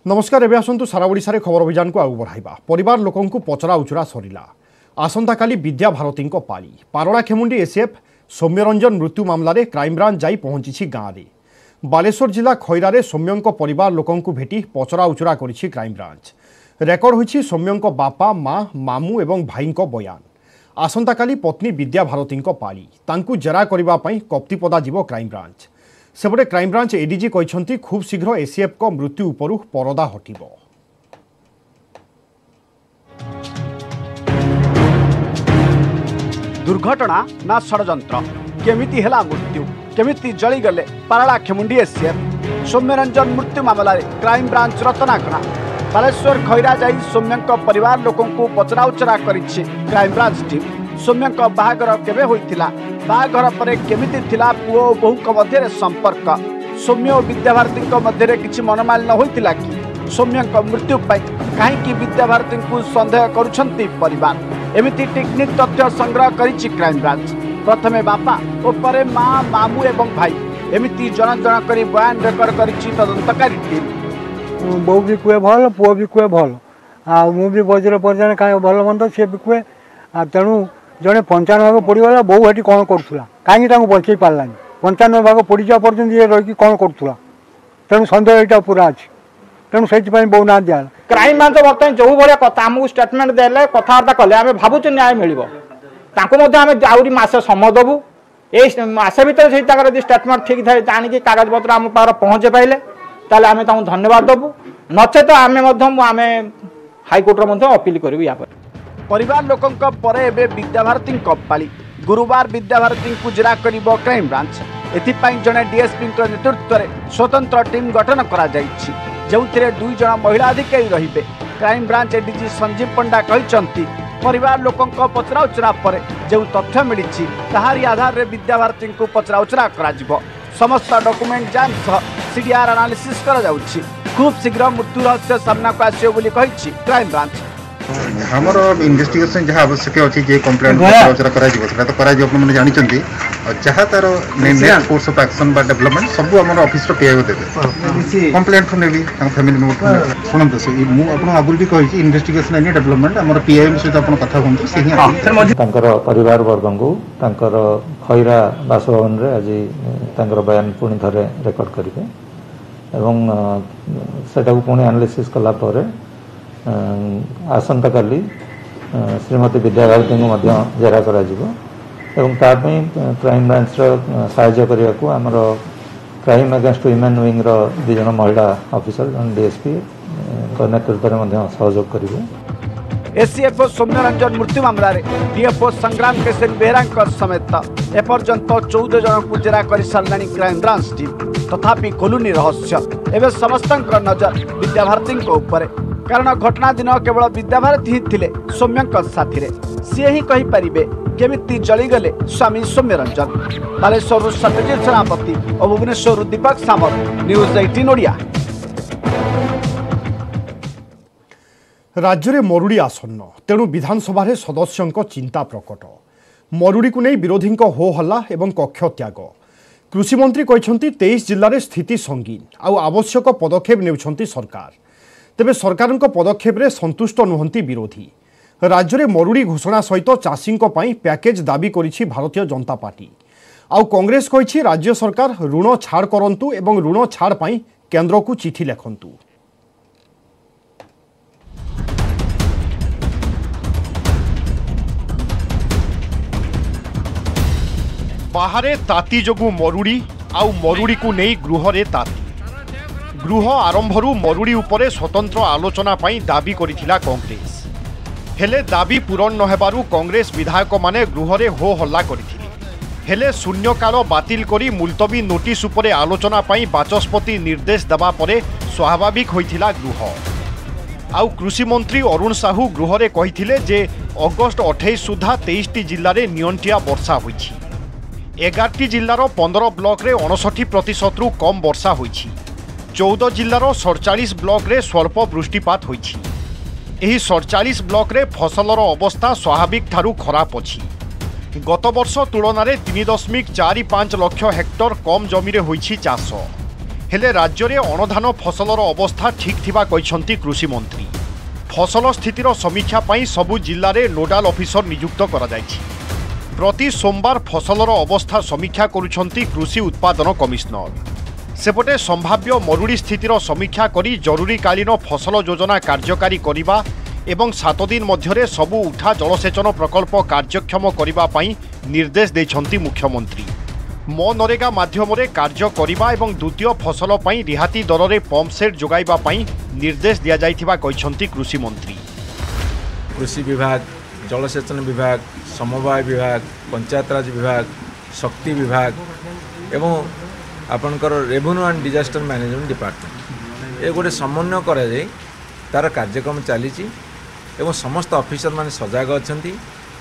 नमस्कार एवं आसतु सारा ओडिशा रे खबर अभियान को आगु बढ़ाइबा। परिवार लोकों को पचरा उचरा सरिला। आसंता काली विद्या भारती पाली पारड़ाखेमुंडी एसीएफ सौम्यरंजन मृत्यु मामला रे क्राइमब्रांच जाई पहुंची गाँव में। बालेश्वर जिला खैरा रे सौम्यों परिवार लोकों को भेटी पचरा उचरा करिछि क्राइमब्रांच। रेकर्ड होइछि सौम्यों बापा माँ मामू एवं भाई बयान। आसंता काली पत्नी विद्या भारती पाली तांकु जेरा करबा पई कप्तिपदा जीव क्राइमब्रांच। सेपटे क्राइमब्रांच एडीजी कहते खूब शीघ्र एसीएफ को मृत्यु उपरु परदा हटिब। दुर्घटना ना षड्यंत्र केमिति हेला मृत्यु केमिति जली गले पारड़ाखेमुंडी एसीएफ सौम्यरंजन मृत्यु मामला क्राइमब्रांच रतनाकणा। बालेश्वर खैरा जाई सौम्यों परिवार लोकों को पचराउचरा करिछि क्राइमब्रांच टीम। सौम्यों बाहागर केबे होइथिला, बाहागर परे केमिति थिला पुओ बहु मध्य संपर्क, सौम्य और विद्याभारती मध्य किछि मनमालिन्य होइथिला कि सौम्यों मृत्यु पाई कहीं विद्याभारती को संदेह करुछंती परिवार। एमिति टेक्निक तथ्य संग्रह करिछि क्राइमब्रांच। प्रथमे बापा और परे माँ मामू एवं भाई एमिति जन जन करी बयान रेकर्ड करिछि तदंतकारी टीम। बो भी कुए भल पुओ भी कुए भल आ मु भी बजर पर्जन का भल मंद सी भी कुए तेणु जड़े 95 भाग पड़गला बो हेटी कौन करूला कहीं बचे पारानी 95 भाग पड़ जा पर्यटन ये रही कौन करूला तेणु सन्देह यहाँ पूरा अच्छी तेणु से बो ना दिया क्राइम ब्रांच बर्तमान जो भाया कथा आमको स्टेटमेंट देले कथबार्ता कले आम भावुँ न्याय मिल आहुरी मसे समय देवु ये मसे भर से स्टेटमेंट ठीक थे जाणी कागज पत्र आम पार पहुँचे पाइले ताले आम धन्यवाद देवु नचेत आम हाइकोर्टर अपील करूँ या परिवार लोकों परे एबे विद्याभारती पाली गुरुवार विद्याभारती को जेरा करिबो क्राइमब्रांच। एथिपाई जड़े डीएसपी नेतृत्व में स्वतंत्र टीम गठन करा जाइछि जेउथिरे 2 जन महिला अधिकारी रहिबे। क्राइमब्रांच एडीजी संजीव पंडा कहिसंती परिवार लोकों पचराउचरा परे जो तथ्य मिली ताहारी आधार रे विद्याभारती को पचराउचरा करा जिवो। समस्त डॉक्यूमेंट जांच सह सीडीआर एनालिसिस करा जाउछि। खूब शीघ्र मृत्यु रहस्य सामना को आसियो बोली कहिछि क्राइमब्रांच। हमर इन्वेस्टिगेशन जहाँ आवश्यक अच्छी जे कंप्लेंट पचरा करा जिवो सेटा तो करा जिवो अपन जानिचंती जहाँ तार नेक्स्ट कोर्स ऑफ एक्शन बा डेवलपमेंट सब हमर ऑफिस रो पीआई देबे कंप्लेंट नेबी फैमिली मेंबर सुनंत से मु अपन आगुल भी कहि इन्वेस्टिगेशन एनी डेवलपमेंट हमर पीआई सहित अपन कथा होंतु सेही तांकर परिवार वर्गंगु तांकर खैरा बासभवन रे आज तांकर बयान पुणी थरे रेकॉर्ड करिवे एवं सेटा को पुणी एनालिसिस कला परे आसंता काली श्रीमती विद्याभारती को जेरा करा जिवो एवं तापई क्राइम ब्रांच साहाय्य करने को आमर क्राइम अगेंस्ट वुमेन विंग रो 2 जन महिला ऑफिसर जन डीएसपी नेतृत्व में सहयोग करेंगे। एसीएफ सौम्यरंजन मृत्यु मामला रे डीएफओ संग्राम केसरी बेहरा समेत एपर्यंत 14 जन को जेरा कर साराणी क्राइम ब्रांच टीम। तथापि खोलुनी रहस्य एवं समस्त नजर विद्याभारती ऊपर कारण घटना दिन केवल विद्याभारती ही थिले सौम्यों साथी रे सी ही कहि परिबे केमिति जलीगले स्वामी सौम्यरंजन। बालेश्वर सत्यजित सेनापति और भुवनेश्वर दीपक सामंत न्यूज 18 ओडिया। राज्य में मरुड़ी आसन्न तेणु विधानसभा सदस्यों चिंता प्रकट। मरुड़ी को नहीं विरोधी हो हल्ला एवं कक्ष त्याग। कृषिमंत्री कहते 23 जिले में स्थिति संगीन आउ आवश्यक पदक्षेप नेउछंती सरकार। तेबे सरकार पदक्षेप रे संतुष्ट नुहंती विरोधी। राज्य में मरुड़ी घोषणा सहित चाषी पैकेज दाबी करिछि भारतीय जनता पार्टी। आउ कांग्रेस कहिछि राज्य सरकार ऋण छाड़ करंतु एवं ऋण छाड़ पाई केंद्र को चिठी लेखंतु। बाहरे ताती जोगु मरुड़ी आउ मरुड़ी को नहीं गृह रे ताती। गृह आरंभरू मरुड़ी उपरे स्वतंत्र आलोचना पाई दाबी करिथिला कांग्रेस। हेले दाबी पूरण न हेबारु कांग्रेस विधायक माने गृह रे हो हल्ला करिथिले। हेले शून्यकाल बातिल करी मुलतवी नोटिस उपरे आलोचना पाई बाचस्पति निर्देश देबा परे स्वाभाविक होइथिला गृह। आउ कृषि मंत्री अरुण साहू गृह रे कहिथिले जे अगस्त 28 सुधा 23 जिल्ला रे नियंटिया वर्षा होइछि। 11 जिल्लार 15 ब्लॉक रे 59% रु कम वर्षा होइछि। 14 जिल्लार 47 ब्लॉक रे स्वल्प वृष्टिपात होइछि। एही 47 ब्लॉक रे फसलर अवस्था स्वाभाविक ठारू खराब अछि। गत वर्ष तुलन में 3.45 लाख हेक्टर कम जमी रे होइछि चाष। हेले राज्य में अणधान फसलर अवस्था ठीक थिबा कहिसंती कृषि मंत्री। फसल स्थितिर समीक्षा पाई सबु जिल्ला रे नोडाल ऑफिसर नियुक्त करा जायछि। प्रति सोमवार फसलर अवस्था समीक्षा करुछंती कृषि उत्पादन कमिश्नर। सेपटे संभाव्य मरुड़ी स्थितिर समीक्षा करी जरूरीकालीन फसल योजना कार्यकारी करिबा एवं 7 दिन मध्यरे सबु उठा जलसेचन प्रकल्प कार्यक्षम करिबा पई निर्देश दैछंती मुख्यमंत्री। मनरेगा माध्यमरे कार्य करिबा एवं द्वितीय फसल पई रिहाती दररे पंप सेट जोगाइबा पई निर्देश दिया जाइथिबा कहिसंती कृषि मंत्री। कृषि विभाग, जलसेचन विभाग, समवाय विभाग, पंचायतराज विभाग, शक्ति विभाग एवं आपणकर revenue and disaster management department ए गोटे समन्वय करा जाय तार कार्यक्रम चली एवं समस्त ऑफिसर माने सजग अछंती।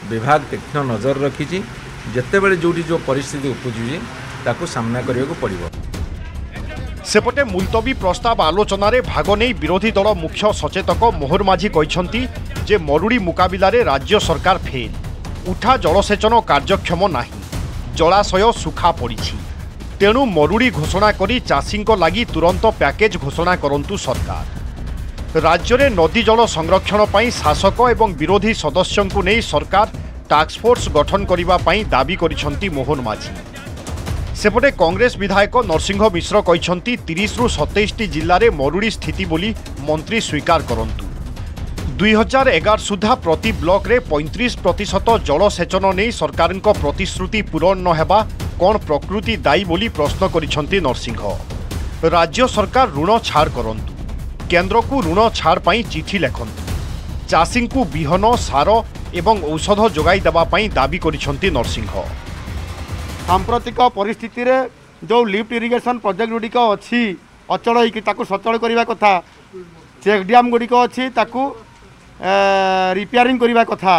विभाग तीक्ष्ण नजर रखी जेते बेले जोटी जो परिस्थिति उपजुजी ताकू सामना करियो पड़िबो। सेपटे मुलतवी प्रस्ताव आलोचना रे भाग नै विरोधी दल मुख्य सचेतक मोहर माझी कहिसंती जे मरुड़ी मुकाबिला रे राज्य सरकार फेल। उठा जलसेचन कार्यक्षम नाही, जलाशय सुखा पड़िछि। तेणु मरुड़ी घोषणा करी चाषींको लागि तुरंत पैकेज घोषणा करंतु सरकार। राज्य में नदी जल संरक्षण पाई शासक एवं विरोधी सदस्यों नहीं सरकार टास्क फोर्स गठन करिबा पाई दाबी करिसंती मोहन माझी। सेपटे कांग्रेस विधायक नरसिंह मिश्र कहिसंती 30 रु 27 जिल्ला रे मरुड़ी स्थिति बोली मंत्री स्वीकार करंतु। 2011 सुधा प्रति ब्लॉक रे 35% जलसेचन नहीं सरकार प्रतिश्रुति पूरण न हेबा कौन प्रकृति दायी बोली प्रश्न करिसंती नरसिंह। राज्य सरकार ऋण छाड़ करंतु, केंद्र को ऋण छाड़ पाई चिठी लेखंतु, चाषी को बिहन सार एवं औषध जोगाई देबा पाई दाबी करिसंती नरसिंह। सांप्रतिक परिस्थिति रे जो लिफ्ट इरिगेशन प्रोजेक्ट गुड़िक अच्छी अचल होकर सचल करने कथा, चेक डैम गुड़िक अच्छी रिपेयरिंग करने कथा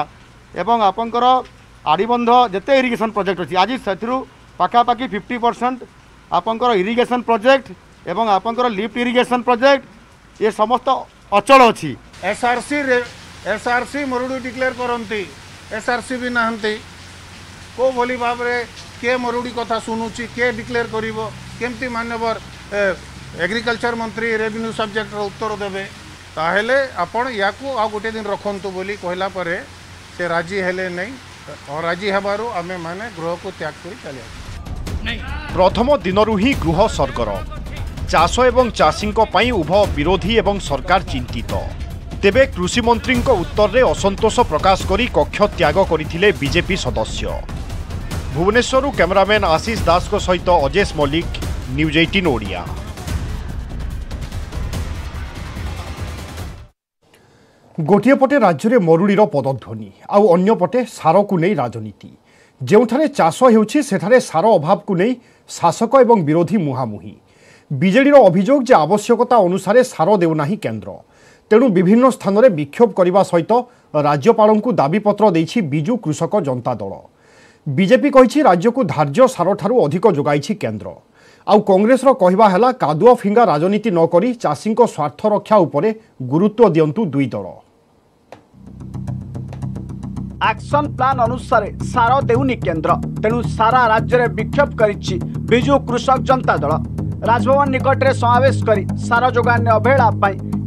एवं आपंकर आड़ीबंध जिते इरिगेशन प्रोजेक्ट अच्छी आज से पाखापाखि 50% आपंकर इरिगेशन प्रोजेक्ट एवं आपंकर लिफ्ट इरिगेशन प्रोजेक्ट ये समस्त अचल अच्छी। एसआरसी मरुड़ी डिक्लेयर करती, एसआरसी भी नहांती को भली भाव रे के मरुड़ी कथा शुणुची, के डिक्लेयर करिवो, केमती मान्यवर एग्रीकल्चर मंत्री रेवेन्यू सब्जेक्ट उत्तर देवे। ताहेले आपण याकू आ गोटे दिन रखंतु बोली कहला परे से राजी हेले नहीं और राजी हेबारु आमे माने गृह को त्याग करी चली। प्रथम दिनरु ही गृह सरगरम। चाष एवं चाषी उभय विरोधी एवं सरकार चिंतित। तेबे कृषि मंत्री उत्तर रे असंतोष प्रकाश करी कक्ष त्याग करथिले बीजेपी सदस्य। भुवनेश्वर कैमरामैन आशीष दास को सहित अजेश मल्लिक, न्यूज 18 ओडिया। गोटे पटे राज्य में मरुड़ीर पदध्वनि आउ अन्य पटे सार को नहीं राजनीति। जोठारे चाष हेउछि सेठारे सार अभाव को नहीं शासक एवं विरोधी मुहामुही। बीजेडीर अभियोग जे आवश्यकता अनुसार सार देउनाही केन्द्र, तेणु विभिन्न स्थान में विक्षोभ करने सहित राज्यपाल को दाबीपत्र देछि बिजु कृषक जनता दल। बीजेपी कहिछि राज्य को धार्य सार ठारू अधिक जोगाइछि केन्द्र। आउ कांग्रेस कहवा है कादुआ फिंगा राजनीति न करी चाषी स्वार्थ रक्षा उपरे गुरुत्व दियंतु दुई दल। एक्शन प्लान अनुसार सार देउनी केन्द्र, तेणु सारा राज्य में विक्षोभ करिछि बिजु कृषक जनता दल। राजभवन निकट में समावेश करी सार जोगान अवहेला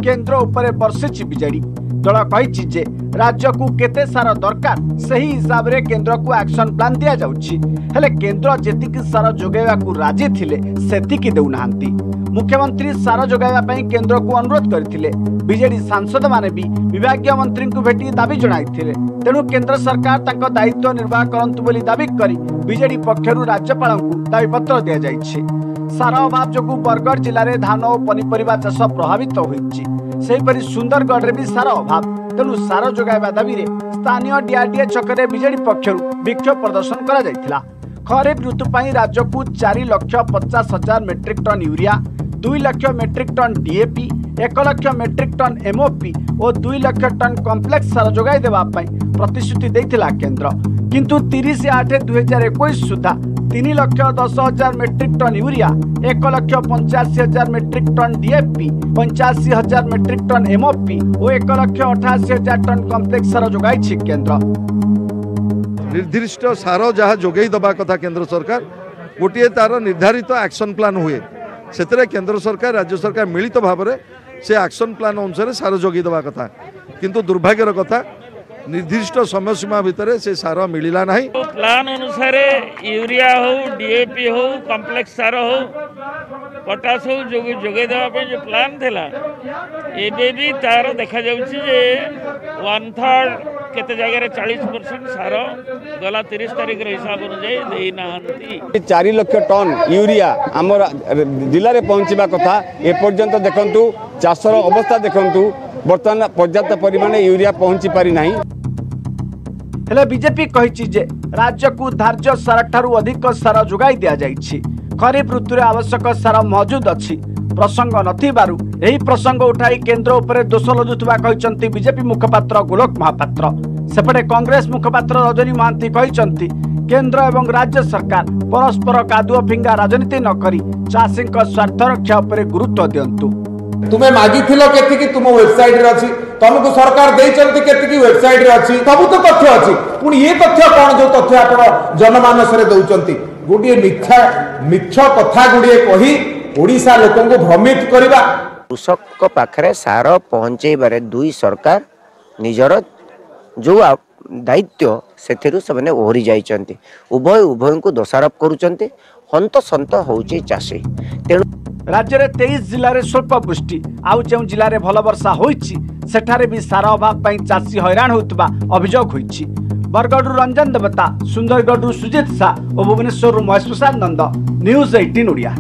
केन्द्र उपरे बर्षिछि बीजेडी। दल कहिछि जे राज्य को केते सार दरकार सही हिसाब रे केन्द्र को एक्शन प्लान दिया जाउछि, हेले केन्द्र जेतिकी सार जोगाइबा को राजी थिले सेतिकी देउनाहांती। मुख्यमंत्री सार जोगाइबा पई केन्द्र को अनुरोध करथिले। बीजेडी सांसद माने भी विभागीय मंत्री को भेटी दाबी जणाइथिले। तेणु केन्द्र सरकार तांको दायित्व निर्वाह करंतु बोली दाबी करी बीजेडी पक्षरु राज्यपाल को दाबीपत्र दिया जाइछि। सार अभाव जोगु बरगढ़ जिले में धान और पनीपरिया चाष प्रभावित होइछि। सेहीपरि सुंदरगढ़ में भी सार अभाव, तेणु सार जोगाइबा दाबी रे स्थानीय डीआरडीए छकरे बीजेडी पक्षरु विक्षोभ प्रदर्शन करा जायथिला। खरीफ ऋतु पई राज्य को 4,50,000 metric tonne urea, 2 lakh metric tonne DAP, 1 lakh metric tonne MOP और 2 लाख टन कॉम्प्लेक्स सार जोगाई देबा पई प्रतिश्रुति देथिला केन्द्र। किंतु 30/8/2021 सुधा 3,10,000 metric tonne urea, 1,85,000 metric tonne DAP, 85,000 metric tonne MOP और 1,88,000 टन कॉम्प्लेक्स सार जोगाई केन्द्र। निर्दिष्ट सार जहाँ जोगई दबा कथा केन्द्र सरकार गोटे तार निर्धारित एक्शन प्लान हुए से केंद्र सरकार राज्य सरकार मिलित भाव में से एक्शन प्लान अनुसार सार जोगी देवा कथा किंतु दुर्भाग्यर कथा निर्दिष्ट समय सीमा भितर से सार मिलला नहीं। प्लान अनुसार यूरिया हो डीएपी हो कॉम्प्लेक्स सार हो पटास हो जोगे देवाई जो प्लान थिला एबे भी तार देखा जाउछि जे 1/3 केते जगह 40% सार गला 30 तारीख हिसाब अनुसार देई नाहंती। 4 लाख टन यूरिया आम जिले में पहुँचवा कथा एपर्यंत देखंतु चाषर अवस्था देखंतु बर्तमान पर्याप्त परिमाण यूरिया पहुँची पारि नहीं। हेले बीजेपी कहिछि जे राज्य को धार्य सार ठारू अधिक सार जोगाई दिया जाइछि। खरीफ ऋतु रे आवश्यक सार मौजूद अछि। प्रसंग नथिबारु एही प्रसंग उठाई केंद्र उपरे दोष लजुथबा कहिसंती बीजेपी मुखपात्र गोलोक महापात्र। सेपटे कांग्रेस मुखपात्र रजनी महांती कहिसंती केंद्र एवं राज्य सरकार परस्पर कादुआ फिंगा राजनीति न करी चाषी स्वार्थ रक्षा उपरे गुरुत्व दियंतु। तुम्हें मागिथिलो केतिकी तुम वेबसाइट रे अछि तुमको सरकार देइचंती केतिकी वेबसाइट रे अछि सब तो तथ्य अछि पुनी ये तथ्य कोन जो तथ्य आपण जनमानस रे दउचंती गुडिए मिथ्या कथा गुडिए कही ओडिसा लोकन को भ्रमित करबा। कृषक पाखरे सार पहुंचे बारे दुई सरकार निजर जो दायित्व सेथिरु सबने ओहरी जाइचंती उभय को दोषारोप करूचंती हंत संत होउची चाषी। तेणु राज्य में 23 जिले में स्वल्प वृष्टि आउ जो जिले में भल वर्षा होइछि सेठारे भी सार अभाव पाई चाषी हैरान होउतबा अभियोग होइछि। बरगढ़ रंजन देवता सुंदरगढ़ सुजित शाह और भुवनेश्वर महेश प्रसाद नंद न्यूज 18 ओडिया।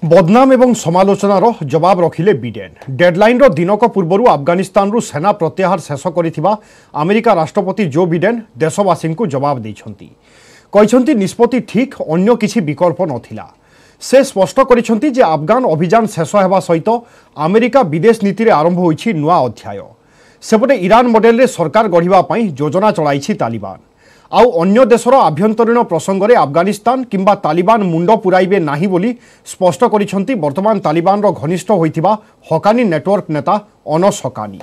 बदनाम एवं समालोचनार जवाब रखिले बिडेन। डेडलाइन रो दिनक पूर्व अफगानिस्तान रु सेना प्रत्याहार शेष करिथिबा अमेरिका राष्ट्रपति जो बिडेन देशवासी को जवाब देइछंती। कहिसंती निष्पत्ति ठीक अन्य किछि विकल्प नथिला। से स्पष्ट करिसंती जे अफगान अभियान शेष हेबा सहित अमेरिका विदेश नीति रे आरंभ होइछि नुआ अध्याय। सेपटे ईरान मॉडल रे सरकार गढ़िबा पई योजना चलाइछि तालिबान। आउ अन्य देशर आभ्यंतरीण प्रसंग में अफगानिस्तान किंबा तालिबान मुंड पुराइबे नाही बोली स्पष्ट करिसंती वर्तमान तालिबान रो घनिष्ठ होइथिबा हकानी नेटवर्क नेता अनस हकानी।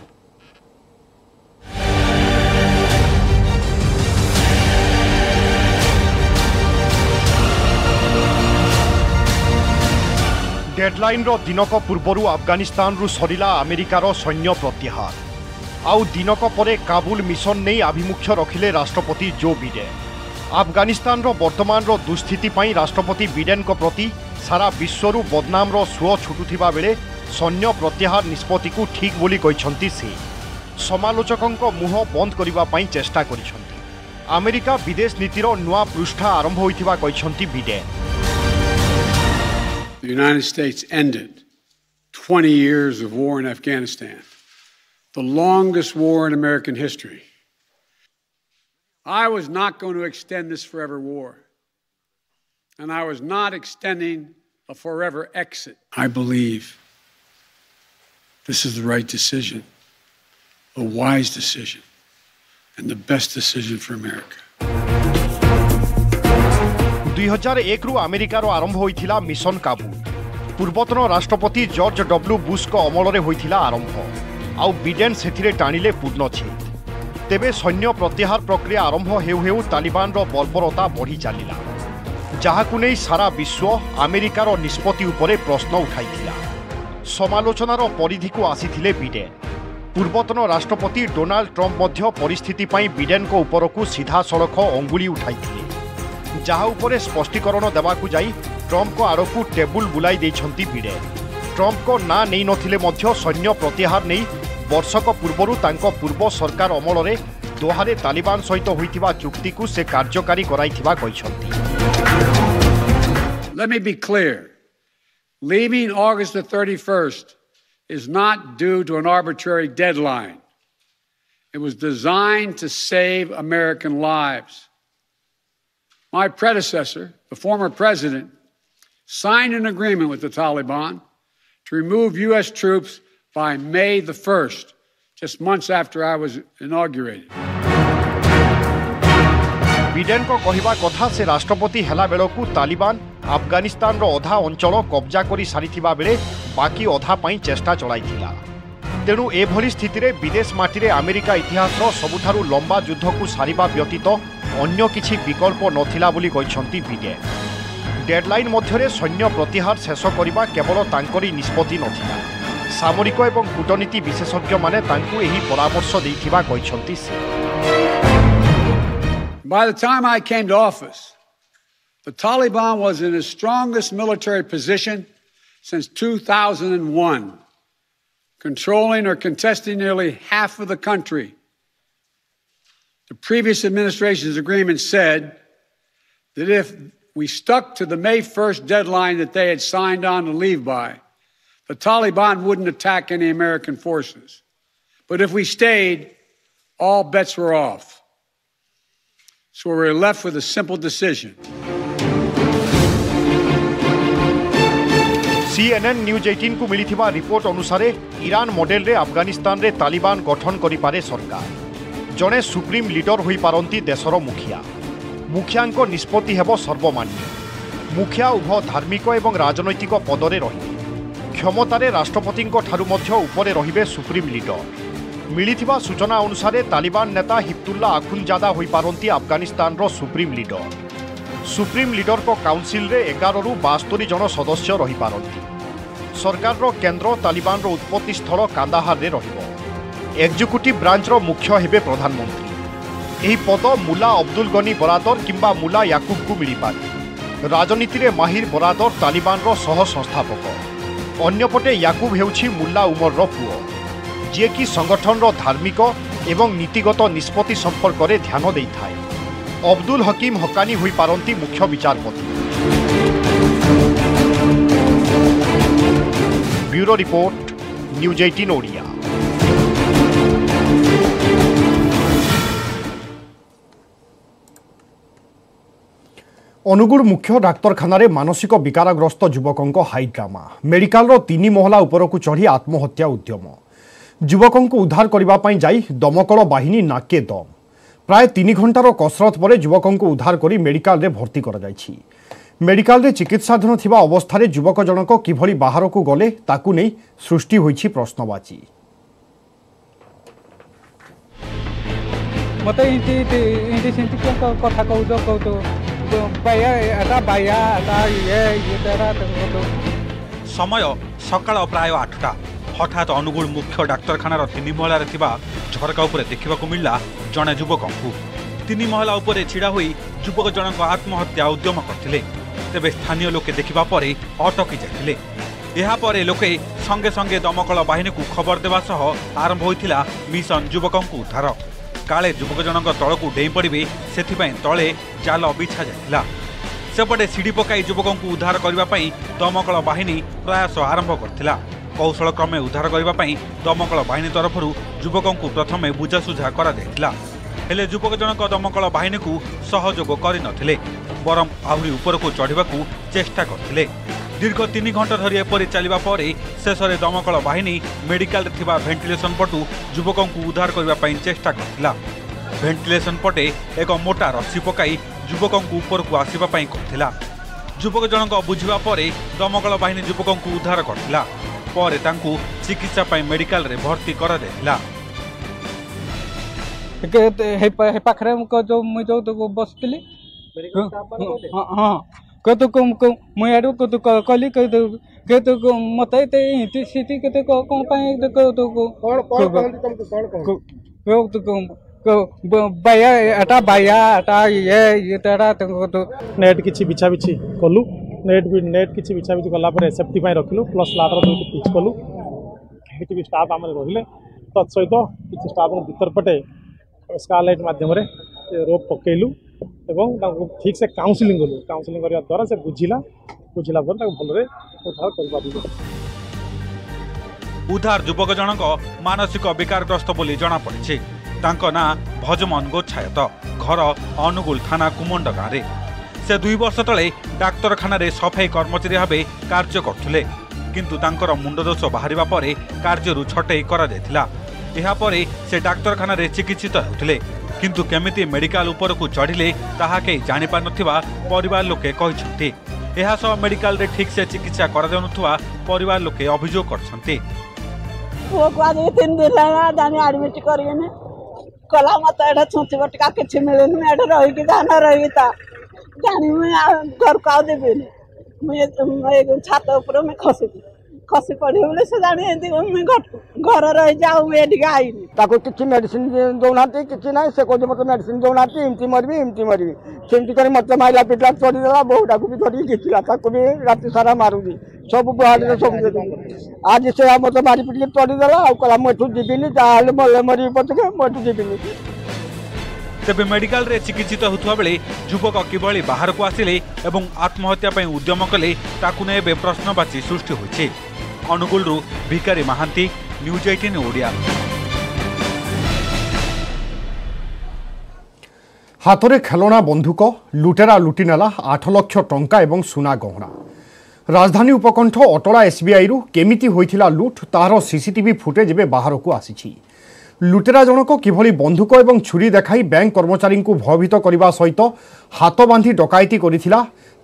डेडलाइन रो दिनक पूर्व अफगानिस्तान रु सरिला अमेरिकार सैन्य प्रत्याहार आउ दिनक परे काबुल मिशन नहीं आभिमुख्य रखिले राष्ट्रपति जो बिडेन। अफगानिस्तान रो वर्तमान रो दुस्थिति पई राष्ट्रपति बिडेन को प्रति सारा विश्वरु बदनाम रो सुओ छुटुथिबा बेले सैन्य प्रत्याहार निष्पत्ति को ठीक बोली कहिसंती। से समालोचकंक मुह बंद करिबा पई चेष्टा करिसंती। अमेरिका विदेश नीतिर नुआ पृष्ठा आरंभ होइथिबा कहिसंती Biden. The United States ended 20 years of war in Afghanistan, the longest war in American history. I was not going to extend this forever war, and I was not extending a forever exit. I believe this is the right decision, a wise decision, and the best decision for America. 2001 रु अमेरिकार आरंभ होइथिला mission Kabul. पूर्वतन राष्ट्रपति George W Bush को अमल में होइथिला आरंभ आउ Biden सेथिरे टाणिले पूर्णछेद। तेबे सैन्य प्रत्याहार प्रक्रिया आरंभ हेउ हेउ तालिबान रो बर्बरता बढ़ी चलिला जहाकु नै सारा विश्व अमेरिकार निष्पत्ति उपरे प्रश्न उठाइथिला। समालोचनार परिधि को आसीथिले बिडेन। पूर्वतन राष्ट्रपति डोनाल्ड ट्रंप मध्य परिस्थिति पई बिडेन को उपरकू सीधा सड़क अंगुली उठाइथिले जहा उपरे स्पष्टीकरण देवाकू जाई ट्रंप को आड़कू टेबुल बुलाई देइछंती बिडेन। ट्रंप को ना नहीं नथिले मध्य सैन्य प्रत्याहार नहीं वर्षक पूर्वरु तांको पूर्व सरकार अमल रे दोहारे तालिबान सहित होइतिबा चुक्ति को से कार्यकारी कराइथिबा कहिसंती। Let me be clear. Leaving August the 31st is not due to an arbitrary deadline. It was designed to save American lives. My predecessor, the former president, signed an agreement with the Taliban to remove U.S. troops by May the 1st, just months after I was inaugurated. Biden को कहिबा कथा से राष्ट्रपति हेला बेलकू तालिबान अफगानिस्तान रो अधा अंचल कब्जा करी सारिथिबा बेले बाकी अधा पई चेष्टा चलाइथिला। तेणु एभली स्थिति रे विदेश माटी रे अमेरिका इतिहासर सबुठारु लंबा युद्ध को सारिबा व्यतीत अन्य किछि विकल्प नथिला बोली कहिसंती बिडेन। डेडलाइन मध्यरे सैन्य प्रतिहार शेष करने केवल तांकरी निष्पत्ति नथिला। सामरिक एवं कूटनीति विशेषज्ञ माने तांकु एही परामर्श दैथिबा कहिसंती से। By the time I came to office, the Taliban was in its strongest military position since 2001, controlling or contesting nearly half of the country. The previous administration's agreement said that if we stuck to the May 1st deadline that they had signed on to leave by, the Taliban wouldn't attack any American forces. But if we stayed, all bets were off. So we were left with a simple decision. CNN news 18 को मिलिथिबा report अनुसार Iran model रे अफगानिस्तान रे तालिबान गठन करि पारे सरकार। जणे supreme leader होई पारंती देशर मुखिया। मुखियांको निष्पत्ति हेबो सर्वमान्य। मुखिया उभय धार्मिक एवं राजनैतिक पदरे रहिबे। क्षमतारे राष्ट्रपतिंको ठारु मध्य उपरे रहिबे सुप्रीम लीडर। मिलिथिबा सूचना अनुसार तालिबान नेता हिब्तुल्ला अखुनजादा होई पारंती अफगानिस्तान रो सुप्रीम लीडर। सुप्रीम लीडर को काउंसिल रे 11 रु 72 जन सदस्य रही पारंती। सरकार रो केंद्र तालिबान रो उत्पत्ति स्थल कांदाहार रे रहिबो। एग्जीक्यूटिव ब्रांच रो मुख्य हेबे प्रधानमंत्री। एही पद मुला अब्दुल गनी बरादर किंबा मुला याकूब को मिली पारे। राजनीति रे माहिर बरादर तालिबान रो सह संस्थापक। अन्यपटे याकूब हेउछि मुल्ला उमर रो पुओ, जे कि संगठन रो धार्मिक एवं नीतिगत निष्पत्ति संपर्क में ध्यान देई थाए। अब्दुल हकीम हकानी होई पारंती मुख्य विचारपति। Bureau report news 18 Odia. Anugul मुख्य डाक्तरखाना मानसिक विकारग्रस्त युवकों हाई ड्रामा। मेडिकल 3 महला उपरकू चढ़ी आत्महत्या उद्यम। युवकों को उद्धार करने जाई दमकल बाहिनी नाके दम। प्राय 3 घंटार कसरत पर युवकों को उद्धार कर मेडिकल रे भर्ती कर जाइछि। मेडिकल रे चिकित्साधीन थिबा अवस्था युवक जनक किभली बाहर को गले ताकू नहीं सृष्टि होइछि प्रश्नवाची। मते इति सेंति कथा कहू समय सकाळ प्राय 8टा। हठात अनुगुल मुख्य डाक्तरखानार 3 महलार झरका उपरे देखा मिलला जड़े युवक। 3 महला उपरे छिड़ा हुई युवक जनक आत्महत्या उद्यम करथिले। तेबे स्थानीय लोके देखिबा परे अटकी जाइथिले। एहा परे लोके संगे संगे दमकल बाहिनी को खबर देवा सह आरंभ होइथिला मिशन युवकों को उद्धार। काले युवक जनक तलकू डेई पड़े से तले जाल बिछा जाइथिला। सेपटे सीढ़ी पकाई युवकों को उद्धार करने दमकल बाहिनी प्रयास आरंभ करथिला। कौशल क्रमे उद्धार करने दमकल बाहिनी तरफ युवकों को प्रथमे बुझासुझा करा जाइथिला। हेले युवक जनक दमकल बाहिनी को सहयोग करिनथिले, बरम आहुरी उपरकू चढ़ाकू चेष्टा करथिले। दीर्घ 3 घंटा धरी एपरि चलिबा परे शेष में दमकल बाहिनी मेडिकल थिबा भेंटिलेशन पटू युवकों को उद्धार करने चेष्टा करथिला। भेंटिलेशन पटे एक मोटा रस्सी पकाई युवकों को ऊपर को आसिबा पई करथिला। युवक जनक बुझिबा परे दमकल बाहिनी युवकों को उद्धार करथिला। परे तांकू चिकित्सा पई मेडिकल रे भर्ती करा जायथिला। हे पाखरे जो मु जो बसतिली हां कतो मुई आडू कतो कली कतो मते ते इति सिटी कतो कोन पाए तो कोन बाया अटा ये तड़ा तो नेट किछि बिछा बिछि कलु। नेट किछि बिछा बिछि कला पर सेफ्टी पाई रखिलु। प्लस लाटर दुटी पिच कलु। हेति भी स्टाफ आमरे रहिले तत् सहित किछि स्टाफ भीतर पटे स्कारलाइट माध्यम रे रोप पकेलु एवं ठीक से काउंसलिंग कलु। काउंसलिंग करने द्वारा से बुझिला पर भलरे उद्धार कर पारिबो। उद्धार युवक जनक मानसिक विकारग्रस्त बोली जना पड़िछि। तांको ना भजमन गोछायत, घर अनुगुल थाना कुमंड गाँव। से 2 वर्ष तले डाक्तरखाना सफाई कर्मचारी भाव कार्य करथुले, किंतु तांकर मुंडदोष बाहरिबा परे कार्यरु छटई करा जायथिला। एहा परे से डाक्तरखाना चिकित्सित होउथिले, किंतु केमिति मेडिकल ऊपर को चढ़िले ताहा के जानि पार नथिबा परिवार लोके कहिसंती। एहा सह मेडिकल रे ठीक से चिकित्सा करा जाउनथुवा परिवार लोके अभियोग करछंती। वो को आज 3 दिन लगा जानि एडमिट करियने कला मत एडा छोटी बटका किछि मिलेन एडा रही कि दाना रही ता जानि मैं घर का देबे मुझे छात ऊपर में खसी पड़ी बोले से जानी मुझे घर रही जाऊ एडिके आईनी ताको किसी मेडिसिन दौना किसी ना से कहते मतलब मेडिसिन दौना एमती मरबी सेमती कर मत माइला पिटला चढ़ीदेला बहुटा को भी धरिक घिचला ताको भी राति सारा मारूगी सब गुहाड़ी सब आज से मत मारी पिटिक चढ़ीदेला आला मुठू जीविनी ताले मले मरी पचके मुठू जीविनी तेबे मेडिकल रे चिकित्सित होता बेले युवक किभली बाहर को आसिले एवं आत्महत्या ପାଇଁ उद्यम कले ताकु ने बे प्रश्नवाची सृष्टि होइछे। अनुगुल रु भिकारी महांती, न्यूज 18 ओडिया। हाथ में खेलना बंधुक लुटेरा लुटि नेला 8 लाख टंका एवं सुना गहना। राजधानी उपकंठ अटला एसबीआई रु केमिति होइथिला लुट तार सीसीटीवी फुटेज बे बाहर को आसीछि। लुटेरा जनक किभली बंधुक एवं छुरी देखाई बैंक कर्मचारी को भयभीत करने सहित हाथ बांधि डकायती करिथिला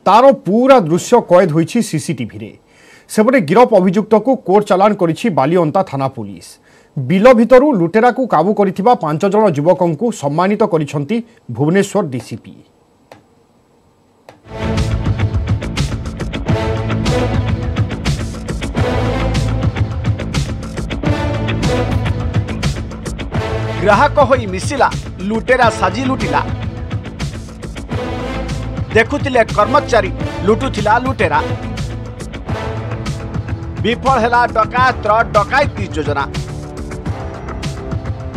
तार पूरा दृश्य कैद होइछि सीसीटीवी रे। सेपटे गिरफ अभियुक्त को कोर्ट चालान करिछि बालिअंता थाना पुलिस। बिल भितरु लुटेरा को काबू करिथिबा 5 जण युवकों को सम्मानित करिसंती भुवनेश्वर डीसीपी। ग्राहक होई मिसिला लुटेरा साजी लुटिला देखुतिले कर्मचारी लुटुथिला लुटेरा विफल हेला डकायतर डकायती योजना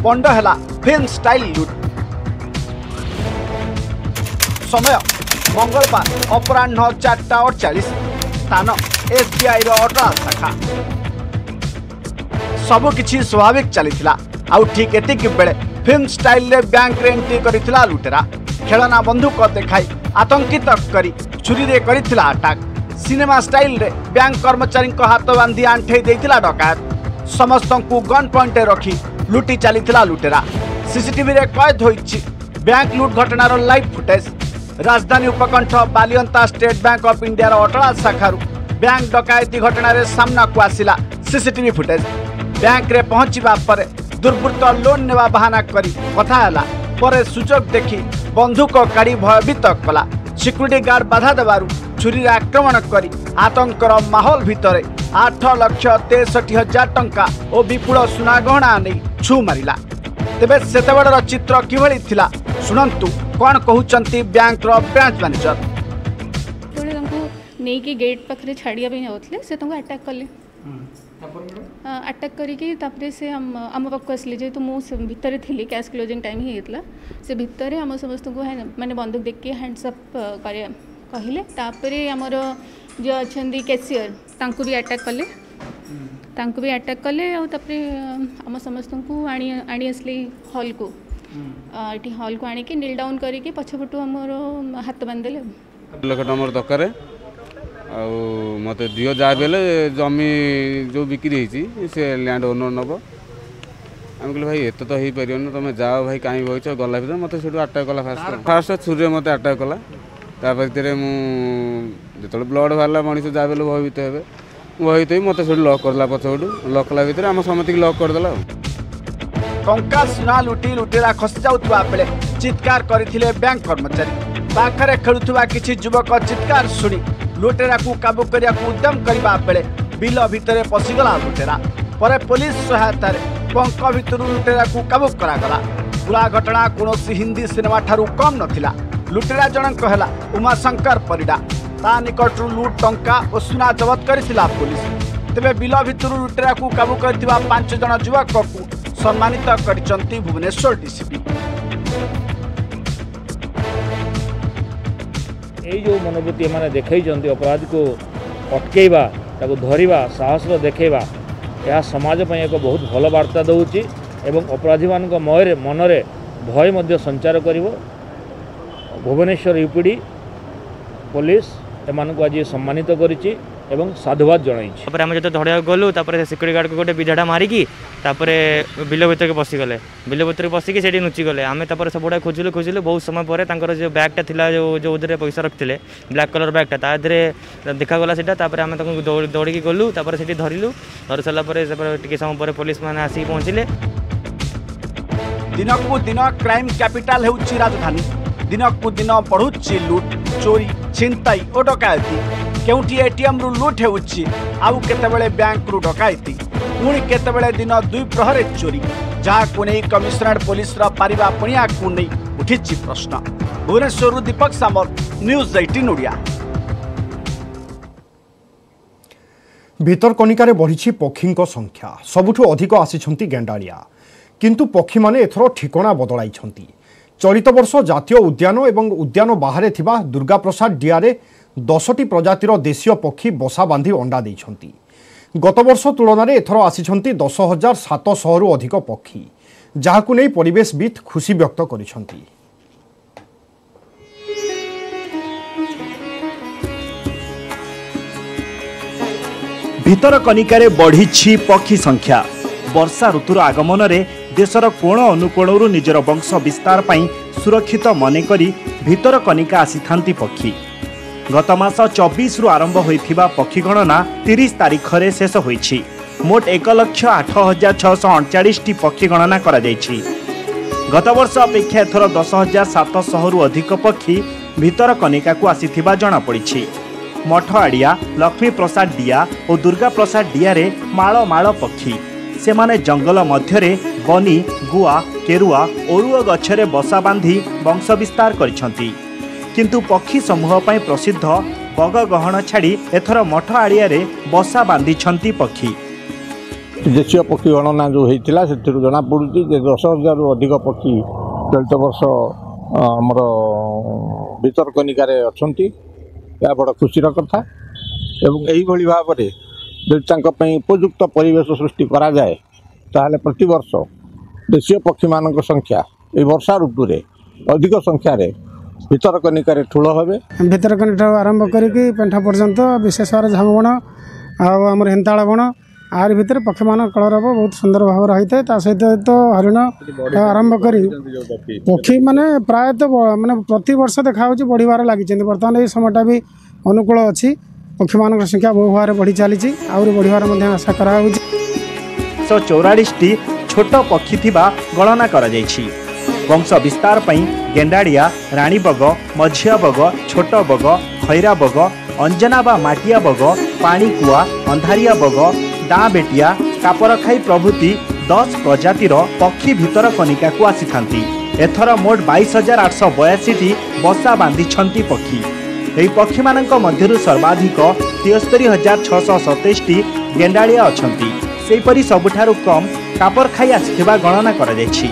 पंड हेला फिल्म स्टाइल लुट। समय मंगलवार अपराह्न 4:48 स्थान एसबीआई अटला शाखा। सबकिछि स्वाभाविक चलीथिला आउ ठीक एतिक बेले फिल्म स्टाइल रे बैंक रे एंट्री करिथिला लुटेरा। खेलना बंधुक देखाई आतंकित करी छुरी रे करिथिला अटैक। सिनेमा स्टाइल रे बैंक कर्मचारी हाथ बांधि आंठे देथिला डकायत। समस्त को गन पॉइंट रखी लुटी चलीथिला लुटेरा। सीसीटीवी रे कैद होइछि बैंक लुट घटनार लाइव फुटेज। राजधानी उपकंठ Balianta state bank of India अटला शाखारू बैंक डकायती घटना रे सामना को आसिला सीसीटीवी फुटेज। बैंक रे पहुंचीबा पर दुर्बृत्त लोन नेवा बहाना करी कथा हैला परे सुजोग देखी बंधुक काढ़ी भयभीत कला। सिक्यूरिटी गार्ड बाधा देवारू छुरी आक्रमण करी आतंकर माहौल भितरे 8,63,000 टंका और विपुल सुना गहना नहीं छु मारिला। तेबे सेतेबेडर चित्र किभली थिला सुनंतु कौन कहउचंती बैंक रो ब्रांच मैनेजर। नहीं कि गेट पाखे छाड़िया जाऊे से अटैक कले अटैक करके से आम पाक आसले जेहेतु मुझे भितर थी कैश क्लोजिंग टाइम ही होता से भितर आम समस्त को माने बंदूक देखिए हैंड्सअप कहले आमर जो अच्छा कैशियर तांको भी अटैक कले आम समस्त को आनी आसले हॉल को ये हॉल को आनिक नील डाउन करके पछपटू आमर हाथ बांधदेले लाख टमार दरकार मत दियो जहाँ भी जमी जो बिक्री से लैंड ओनर नब आम कह भाई एत तो हो पार तुम जाओ भाई कहीं बच गला भर मत से अटैक कला फास्ट छुरी मत अटैक कला मुझे जो ब्लड बाहर मनीष जहाँ भी भयभीत हे भयभीत ही मत से लक करला पछपटू लक कला भितर आम समस्त लक करदेला। टंका सुना लुटी लुटेरा खसी जाउथुवा बेले चित्कार करथिले बैंक कर्मचारी। पाखरे खेलुथुवा किछि युवक चित्कार सुनी लुटेरा को काबू करिया को उद्यम करबा बेले बिल भितरे पसिगला लुटेरा। परे पुलिस सहायता पंक भितर लुटेरा को काबू करागला। पूरा घटना कौनसी हिंदी सिनेमा ठारू कम नथिला। लुटेरा जनक कहला उमाशंकर परिडा ता निकटरू लुट टंका और सुना जबत करथिला पुलिस। तेबे बिल भितर लुटेरा को काबू करथिबा 5 जण युवक को सम्मानित करिसंती भुवनेश्वर डीसीपी। यही जो मनोवृत्ति मैंने देखई अपराध को अटकेवा धरवा साहस देखा यह समाज पर एक बहुत भल वार्ता दूची एवं अपराधी मान मनरे भय संचार कर भुवनेश्वर यूपीडी पुलिस एम आज सम्मानित करिछि एवं साधुवाद जन आम जो धड़िया गलु सिक्यूरीटी गार्ड को गोटे विझाटा मारिकी बिल भर पशिगले बिल भर पशिकी से नुची गले आम सब गुड़ा खोजिलु बहुत समय पर जो बैगटा था जो पैसा रखते ब्लैक कलर बैगटा तादे देखागला से आम दौड़ी गलु से धरलु धरी सारापर टे समय पर पुलिस मैंने आसिक पहुँचले। दिन को दिन क्राइम कैपिटाल राजधानी। दिन को दिन बढ़ुची लुट चोरी छिनताई और डकायती केउठी एटीएम रु लुट हेउछि आउ केतेबेले बैंक रु डकायती पुणी केतेबेले दिन 2 प्रहरे चोरी जहाँ को नहीं कमिशनरेट पुलिस पारिबा पणिया को नहीं उठिछि प्रश्न। भुवनेश्वर दीपक सामल न्यूज 18 ओडिया। भितरकनिकार बढ़ी पक्षी संख्या सबुठु अधिक आसी गेंडाड़िया किंतु पक्षी माने एथर ठिकना बदलाई। चलित वर्ष जातीय उद्यान एवं उद्यान बाहर थिबा दुर्गा प्रसाद डियारे 10टी प्रजातिर देशीय पक्षी बसा बांधी अंडा देइछंती। गत वर्ष तुलन में एथर आसी 10,700 रु अधिक पक्षी जहाकु नहीं परिवेशविद खुशी व्यक्त करिछंती। भितरकनिकार बढ़ी पक्षी संख्या वर्षा ऋतुर आगमन में देशर कोण अनुकोणरू निजर वंश विस्तार पाई सुरक्षित मनेकरी भितरकनिका आसी थांती पक्षी। गत मास 24 रु आरंभ होइथिबा पक्षी गणना 30 तारीख रे शेष होईछि। मोट 1,08,639 टी पक्षी गणना करा जायछि। गत वर्ष अपेक्षा एथर 10,700 रु अधिक पक्षी भितरकनिका को आसीथिबा जणा पड़िछि। मठ आड़िया लक्ष्मी प्रसाद डिया और दुर्गा प्रसाद डिया रे माଳ माଳ पक्षी सेमाने जंगल मध्यरे बनी गुआ केरुआ ओरुआ गछरे बसा बांधी वंश विस्तार करिसंती। किंतु पक्षी समूह पाई प्रसिद्ध बग गहण छाड़ी एथर मठ आड़िया रे बसा बांधिछंती पक्षी। देशीय पक्षी गणना जो होता से जना पड़ी 10,000 रु अधिक पक्षी चलित वर्ष आमर भितरकनिकार अच्छा यह बड़ खुशी कथा एवं यही भाव में उपयुक्त परिवेश सृष्टि करा जाए ताहले प्रति वर्ष देशीय पक्षी मान संख्या ये वर्षा ऋतु रे अधिक संख्या रे भितरकनिकार ठूल हे। भितरकनिका आरंभ करके पेंठा पर्यंत विशेषर झामबण आम हेन्ताड़ बण आर भितर पक्षी मान कलरव बहुत सुंदर भाव रही है। सहित तो हरिण आरंभ करी पक्षी माने प्रायतः माने प्रति वर्ष देखा बढ़िबार लगी। बर्तमान ये समयटा भी अनुकूल अच्छी पक्षी मान संख्या बहु भाव बढ़ी चली आउरी बढ़िबार आशा करा 144 छोट पक्षी थिबा गणना करा जायछि। वंश विस्तार पई गेंडाड़िया रानी बग मझिया बग छोट बग खैरा बग अंजना बा माटिया बग पानी कुआ अंधारिया बग दाँ बेटिया कापरखाई प्रभृति 10 प्रजातिर पक्षी भितरकनिका को आसी थांती। एथर मोट 22,882 टी बसा बांधिछंती पक्षी। एही पक्षी मानक मध्यरु सर्वाधिक 73,627 टी गेंडाड़िया अछंती। सेहीपरि सबुठारु कम कापरखाई आसिथिबा गणना करा जायछि।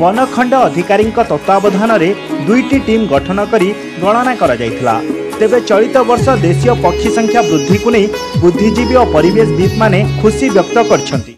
वनखंड अधिकारी तत्वावधान रे 2टी टीम गठन करी गणना करा जायथिला। तेबे चलित वर्ष देशीय पक्षी संख्या वृद्धि को नहीं बुद्धिजीवी और परिवेशविद माने खुशी व्यक्त करछंती।